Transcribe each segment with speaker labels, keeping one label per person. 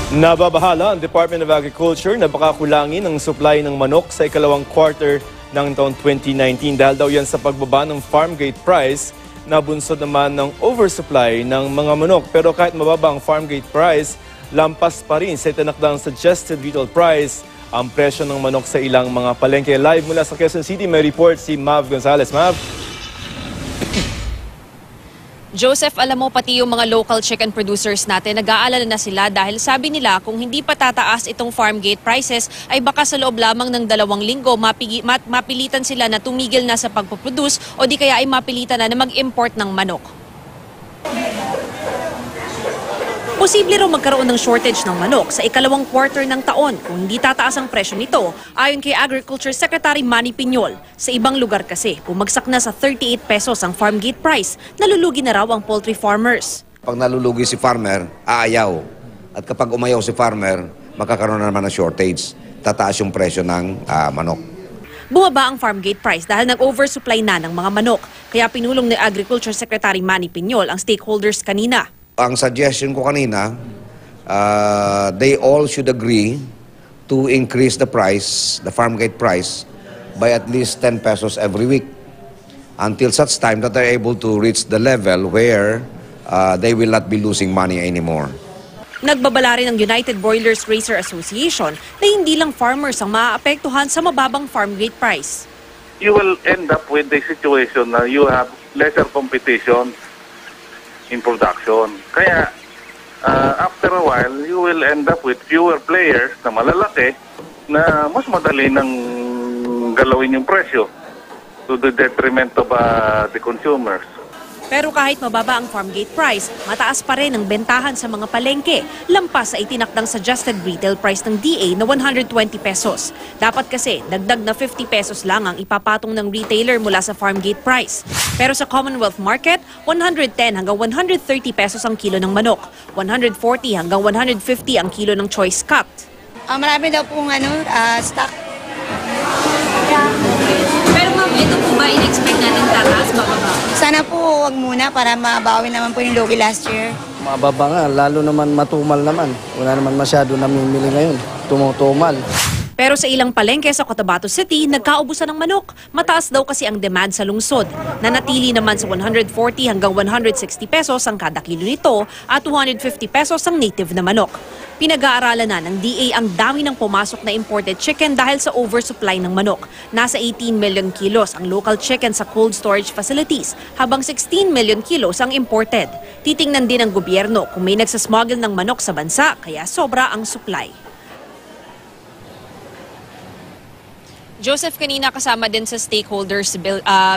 Speaker 1: Nababahala ang Department of Agriculture na baka kulangin ang supply ng manok sa ikalawang quarter ng taon 2019 dahil daw yan sa pagbaba ng farm gate price na bunsod naman ng oversupply ng mga manok. Pero kahit mababa ang farm gate price, lampas pa rin sa itinakdang suggested retail price ang presyo ng manok sa ilang mga palengke. Live mula sa Quezon City, may report si Mav Gonzalez. Mav?
Speaker 2: Joseph, alam mo, pati yung mga local chicken producers natin, nag-aalala na sila dahil sabi nila kung hindi pa tataas itong farm gate prices ay baka sa loob lamang ng 2 linggo mapilitan sila na tumigil na sa pagpuproduce o di kaya ay mapilitan na mag-import ng manok. Posible raw magkaroon ng shortage ng manok sa ikalawang quarter ng taon kung hindi tataas ang presyo nito, ayon kay Agriculture Secretary Manny Piñol. Sa ibang lugar kasi, bumagsak na sa 38 pesos ang farm gate price, nalulugi na raw ang poultry farmers.
Speaker 3: Pag nalulugi si farmer, aayaw. At kapag umayaw si farmer, magkakaroon na naman ng shortage. Tataas yung presyo ng manok.
Speaker 2: Bumaba ang farm gate price dahil nag-oversupply na ng mga manok. Kaya pinulong ni Agriculture Secretary Manny Piñol ang stakeholders kanina.
Speaker 3: Ang suggestion ko kanina, they all should agree to increase the price, the farm gate price, by at least 10 pesos every week until such time that they're able to reach the level where they will not be losing money anymore.
Speaker 2: Nagbabala rin ang United Broilers Racer Association na hindi lang farmers ang maaapektuhan sa mababang farm gate price.
Speaker 4: You will end up with the situation na you have lesser competition in production. Kaya, after a while, you will end up with fewer players na malalaki na mas madali nang galawin yung presyo to the detriment of the consumers.
Speaker 2: Pero kahit mababa ang farm gate price, mataas pa rin ang bentahan sa mga palengke, lampas sa itinakdang suggested retail price ng DA na 120 pesos. Dapat kasi, dagdag na 50 pesos lang ang ipapatong ng retailer mula sa farm gate price. Pero sa Commonwealth Market, 110 hanggang 130 pesos ang kilo ng manok, 140 hanggang 150 ang kilo ng choice cut.
Speaker 5: Marami daw pong stock.
Speaker 2: Pero ma'am, ito po ba in-expect natin tataas, bababa?
Speaker 5: Sana po wag muna para mabawi naman po yung lugi last year.
Speaker 6: Mababa nga, lalo naman matumal naman. Wala naman masyado namimili ngayon. Tumutumal.
Speaker 2: Pero sa ilang palengke sa Cotabato City, nagkaubusan ng manok. Mataas daw kasi ang demand sa lungsod. Nanatili naman sa 140 hanggang 160 pesos ang kada kilo nito at 250 pesos ang native na manok. Pinag-aaralan na ng DA ang dami ng pumasok na imported chicken dahil sa oversupply ng manok. Nasa 18 million kilos ang local chicken sa cold storage facilities, habang 16 million kilos ang imported. Titingnan din ng gobyerno kung may nagsasmuggle ng manok sa bansa, kaya sobra ang supply. Joseph, kanina kasama din sa stakeholders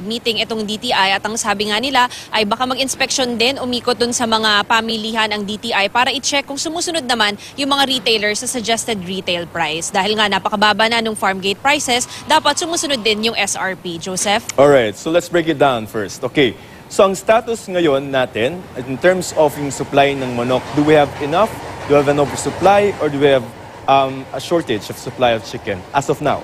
Speaker 2: meeting itong DTI at ang sabi nga nila ay baka mag-inspection din, umikot dun sa mga pamilihan ang DTI para i-check kung sumusunod naman yung mga retailers sa suggested retail price. Dahil nga napakababa na nung farm gate prices, dapat sumusunod din yung SRP. Joseph?
Speaker 1: Alright, so let's break it down first. Okay, so ang status ngayon natin in terms of yung supply ng manok, do we have enough? Do we have an oversupply? Or do we have a shortage of supply of chicken as of now?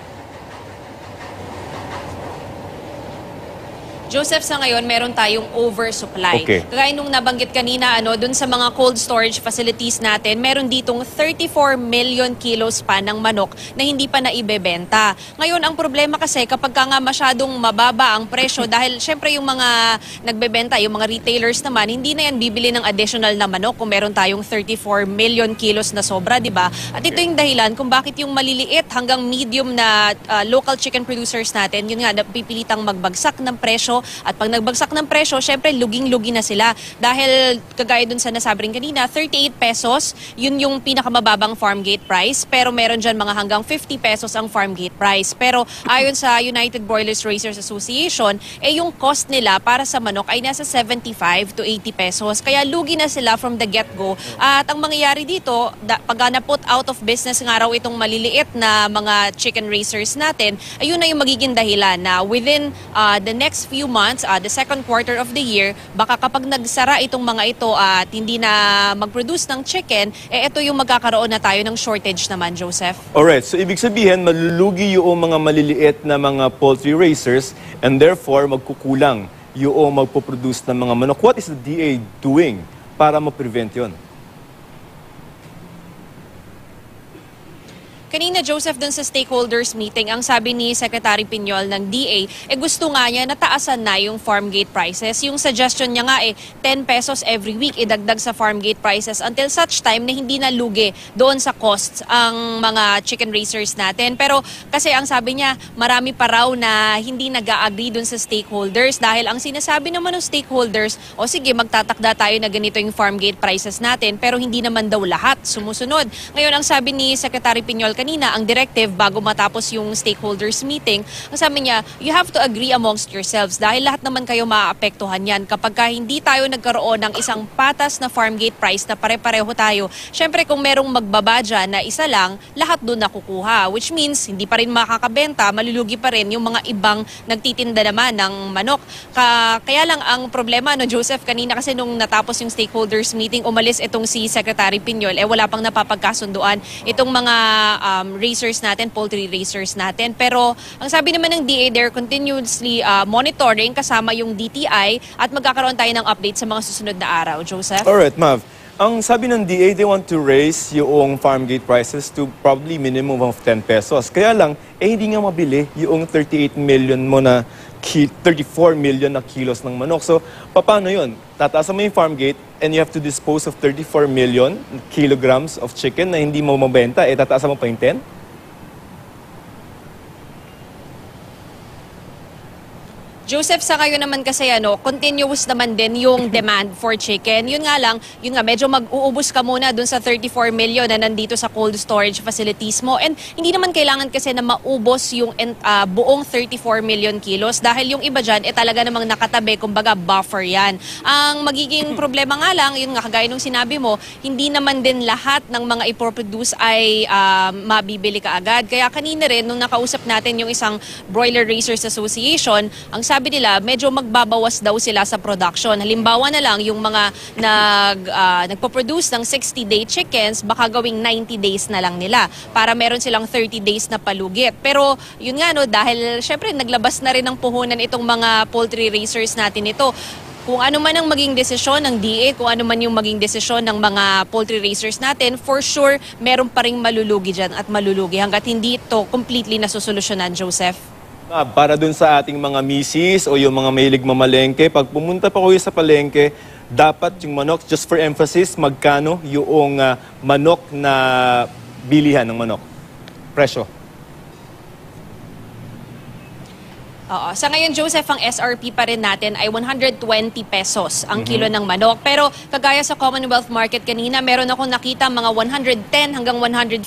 Speaker 2: Joseph, sa ngayon, meron tayong oversupply.
Speaker 1: Okay.
Speaker 2: Kagaya nung nabanggit kanina, dun sa mga cold storage facilities natin, meron ditong 34 million kilos pa ng manok na hindi pa naibebenta. Ngayon, ang problema kasi kapag nga masyadong mababa ang presyo, dahil syempre yung mga nagbebenta, yung mga retailers naman, hindi na yan bibili ng additional na manok kung meron tayong 34 million kilos na sobra, di ba? At ito yung dahilan kung bakit yung maliliit hanggang medium na local chicken producers natin, yun nga, napipilitang magbagsak ng presyo. At pag nagbagsak ng presyo, syempre luging-lugi na sila. Dahil kagaya dun sa nasabi rin kanina, 38 pesos, yun yung pinakamababang farm gate price. Pero meron dyan mga hanggang 50 pesos ang farm gate price. Pero ayon sa United Broilers Racers Association, yung cost nila para sa manok ay nasa 75 to 80 pesos. Kaya lugi na sila from the get-go. At ang mangyayari dito, pag na-put out of business nga raw itong maliliit na mga chicken racers natin, ayun na yung magiging dahilan na within the next few months, the second quarter of the year, baka kapag nagsara itong mga ito at hindi na mag-produce ng chicken, ito yung magkakaroon na tayo ng shortage naman, Joseph.
Speaker 1: Alright, so ibig sabihin, malulugi yung mga maliliit na mga poultry racers and therefore magkukulang yung magpo-produce ng mga manok. What is the DA doing para ma-prevent yun?
Speaker 2: Kanina, Joseph, dun sa stakeholders meeting, ang sabi ni Secretary Piñol ng DA, gusto nga niya nataasan na yung farm gate prices. Yung suggestion niya nga 10 pesos every week idagdag sa farm gate prices until such time na hindi na lugi doon sa costs ang mga chicken raisers natin. Pero kasi ang sabi niya, marami pa raw na hindi nag-a-agree doon sa stakeholders dahil ang sinasabi naman ng stakeholders, o sige, magtatakda tayo na ganito yung farm gate prices natin, pero hindi naman daw lahat sumusunod. Ngayon, ang sabi ni Secretary Piñol kanina, ang directive bago matapos yung stakeholders meeting, ang sabi niya, you have to agree amongst yourselves dahil lahat naman kayo maaapektuhan yan. Kapag hindi tayo nagkaroon ng isang patas na farm gate price na pare-pareho tayo, syempre kung merong magbaba dyan na isa lang, lahat doon nakukuha. Which means, hindi pa rin makakabenta, malulugi pa rin yung mga ibang nagtitinda naman ng manok. Kaya lang ang problema, Joseph, kanina kasi nung natapos yung stakeholders meeting, umalis itong si Secretary Piñol, wala pang napapagkasunduan itong mga racers natin, poultry racers natin. Pero ang sabi naman ng DA, they're continuously monitoring kasama yung DTI at magkakaroon tayo ng update sa mga susunod na araw. Joseph?
Speaker 1: Alright, Mav. Ang sabi ng DA, they want to raise yung farm gate prices to probably minimum of 10 pesos. Kaya lang, hindi nga mabili yung 38 million mo na 34 million na kilos ng manok. So, paano yun? Tataasan mo yung farm gate and you have to dispose of 34 million kilograms of chicken na hindi mo mabenta, tataasan mo pa yung 10?
Speaker 2: Joseph, sa ngayon naman kasi continuous naman din yung demand for chicken. Yun nga, medyo mag-uubos ka muna dun sa 34 million na nandito sa cold storage facilities mo. And hindi naman kailangan kasi na maubos yung buong 34 million kilos dahil yung iba dyan, talaga namang nakatabi, kumbaga buffer yan. Ang magiging problema nga lang, yun nga, kagaya nung sinabi mo, hindi naman din lahat ng mga ipoproduce ay mabibili ka agad. Kaya kanina rin, nung nakausap natin yung isang Broiler Raisers Association, ang sabi nila, medyo magbabawas daw sila sa production. Halimbawa na lang, yung mga nagpo-produce ng 60-day chickens, baka gawing 90 days na lang nila para meron silang 30 days na palugit. Pero yun nga, dahil syempre naglabas na rin ng puhunan itong mga poultry raisers natin ito. Kung ano man ang maging desisyon ng DA, kung ano man yung maging desisyon ng mga poultry raisers natin, for sure, meron pa ring malulugi dyan at malulugi hanggat hindi ito completely nasusolusyonan, Joseph.
Speaker 1: Para dun sa ating mga misis o yung mga mahilig mamalengke, pag pumunta pa kayo sa palengke, dapat yung manok, just for emphasis, magkano yung manok na bilihan ng manok? Presyo.
Speaker 2: Oo. Sa ngayon, Joseph, ang SRP pa rin natin ay 120 pesos ang kilo ng manok. Pero kagaya sa Commonwealth Market kanina, meron akong nakita mga 110 hanggang 115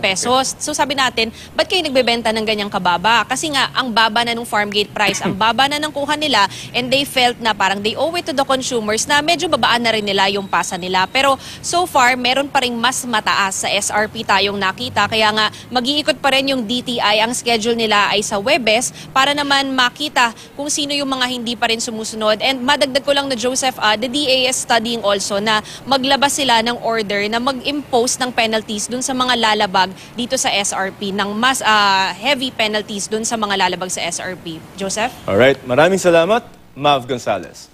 Speaker 2: pesos. So sabi natin, ba't kayo nagbebenta ng ganyang kababa? Kasi nga, ang baba na ng farm gate price, ang baba na ng kuha nila, and they felt na parang they owe it to the consumers na medyo babaan na rin nila yung pasa nila. Pero so far, meron pa rin mas mataas sa SRP tayong nakita. Kaya nga, mag-iikot pa rin yung DTI. Ang schedule nila ay sa Webes para naman makita kung sino yung mga hindi pa rin sumusunod. And madagdag ko lang na, Joseph, the DA is studying also na maglabas sila ng order na mag-impose ng penalties dun sa mga lalabag dito sa SRP, ng mas heavy penalties dun sa mga lalabag sa SRP. Joseph?
Speaker 1: Alright, maraming salamat, Mav Gonzalez.